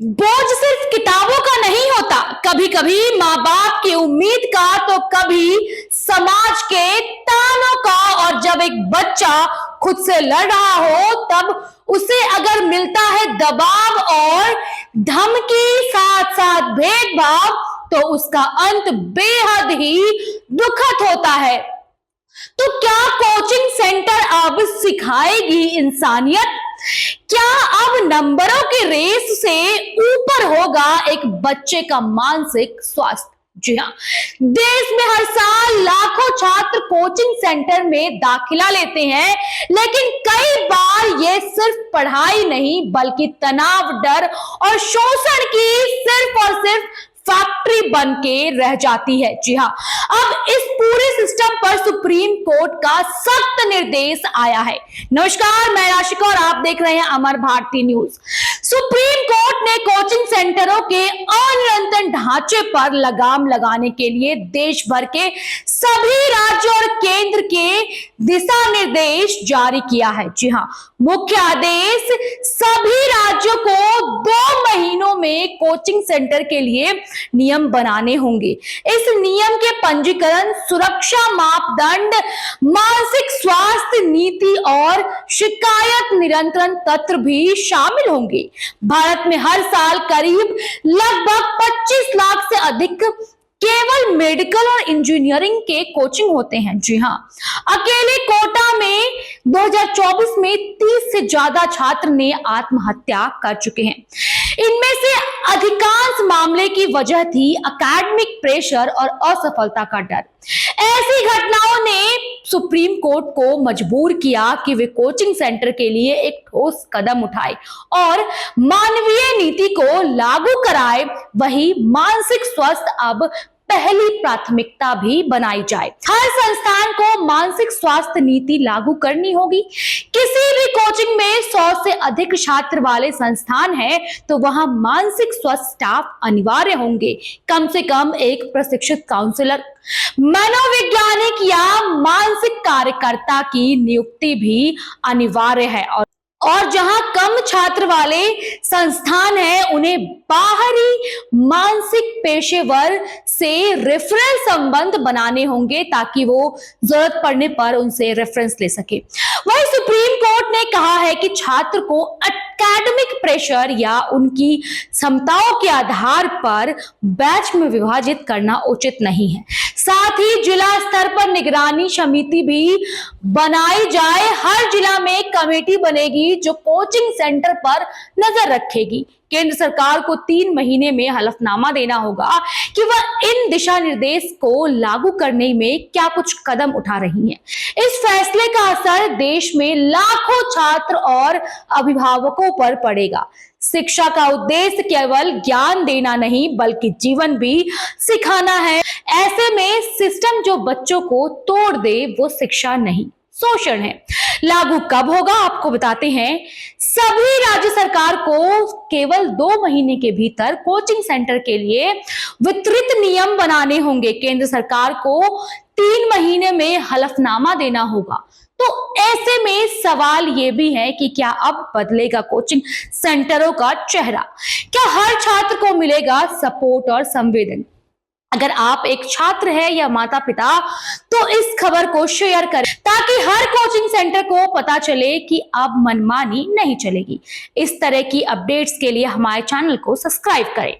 बोझ सिर्फ किताबों का नहीं होता, कभी कभी माँ बाप की उम्मीद का, तो कभी समाज के तानों का। और जब एक बच्चा खुद से लड़ रहा हो, तब उसे अगर मिलता है दबाव और धमकी, साथ साथ भेदभाव, तो उसका अंत बेहद ही दुखद होता है। तो क्या कोचिंग सेंटर अब सिखाएगी इंसानियत? क्या अब नंबरों की रेस से ऊपर होगा एक बच्चे का मानसिक स्वास्थ्य? जी हाँ, देश में हर साल लाखों छात्र कोचिंग सेंटर में दाखिला लेते हैं, लेकिन कई बार ये सिर्फ पढ़ाई नहीं बल्कि तनाव, डर और शोषण की सिर्फ और सिर्फ फैक्ट्री बन के रह जाती है। जी हाँ, अब इस पूरे सिस्टम पर सुप्रीम कोर्ट का सख्त निर्देश आया है। नमस्कार, मैं राशिका और आप देख रहे हैं अमर भारती न्यूज। सुप्रीम कोर्ट ने कोचिंग सेंटरों के अनियंत्रित ढांचे पर लगाम लगाने के लिए देश भर के सभी राज्यों और केंद्र के दिशा निर्देश जारी किया है। जी हाँ, मुख्य आदेश सभी राज्यों को 2 महीनों में कोचिंग सेंटर के लिए नियम बनाने होंगे। इस नियम के पंजीकरण, सुरक्षा मापदंड, मानसिक स्वास्थ्य नीति और शिकायत नियंत्रण तंत्र भी शामिल होंगे। भारत में हर साल करीब लगभग 25 लाख से अधिक केवल मेडिकल और इंजीनियरिंग के कोचिंग होते हैं। जी हाँ, अकेले कोटा में 2024 में 30 से ज्यादा छात्र ने आत्महत्या कर चुके हैं। इनमें से अधिकांश मामले की वजह थी एकेडमिक प्रेशर और असफलता का डर। ऐसी घटनाओं ने सुप्रीम कोर्ट को मजबूर किया कि वे कोचिंग सेंटर के लिए एक ठोस कदम उठाए और मानवीय नीति को लागू कराए। वही मानसिक स्वास्थ्य अब पहली प्राथमिकता भी बनाई जाए। हर संस्थान को मानसिक स्वास्थ्य नीति लागू करनी होगी। किसी भी कोचिंग में 100 से अधिक छात्र वाले संस्थान है तो वहां मानसिक स्वास्थ्य स्टाफ अनिवार्य होंगे। कम से कम एक प्रशिक्षित काउंसलर, मनोवैज्ञानिक या मानसिक कार्यकर्ता की नियुक्ति भी अनिवार्य है। और जहां कम छात्र वाले संस्थान हैं, उन्हें बाहरी मानसिक पेशेवर से रेफरेंस संबंध बनाने होंगे ताकि वो जरूरत पड़ने पर उनसे रेफरेंस ले सके। वहीं सुप्रीम कोर्ट ने कहा है कि छात्र को एकेडमिक प्रेशर या उनकी क्षमताओं के आधार पर बैच में विभाजित करना उचित नहीं है। साथ ही जिला स्तर पर निगरानी समिति भी बनाई जाए। हर जिला में एक कमेटी बनेगी जो कोचिंग सेंटर पर नजर रखेगी। केंद्र सरकार को 3 महीने में हलफनामा देना होगा कि वह इन दिशा निर्देश को लागू करने में क्या कुछ कदम उठा रही है। इस फैसले का असर देश में लाखों छात्र और अभिभावकों पर पड़ेगा। शिक्षा का उद्देश्य केवल ज्ञान देना नहीं बल्कि जीवन भी सिखाना है। ऐसे में सिस्टम जो बच्चों को तोड़ दे वो शिक्षा नहीं, शोषण है। लागू कब होगा आपको बताते हैं। सभी राज्य सरकार को केवल 2 महीने के भीतर कोचिंग सेंटर के लिए वितरित नियम बनाने होंगे। केंद्र सरकार को 3 महीने में हलफनामा देना होगा। तो ऐसे में सवाल ये भी है कि क्या अब बदलेगा कोचिंग सेंटरों का चेहरा? क्या हर छात्र को मिलेगा सपोर्ट और संवेदन? अगर आप एक छात्र है या माता पिता तो इस खबर को शेयर करें ताकि हर कोचिंग सेंटर को पता चले कि अब मनमानी नहीं चलेगी। इस तरह की अपडेट्स के लिए हमारे चैनल को सब्सक्राइब करें।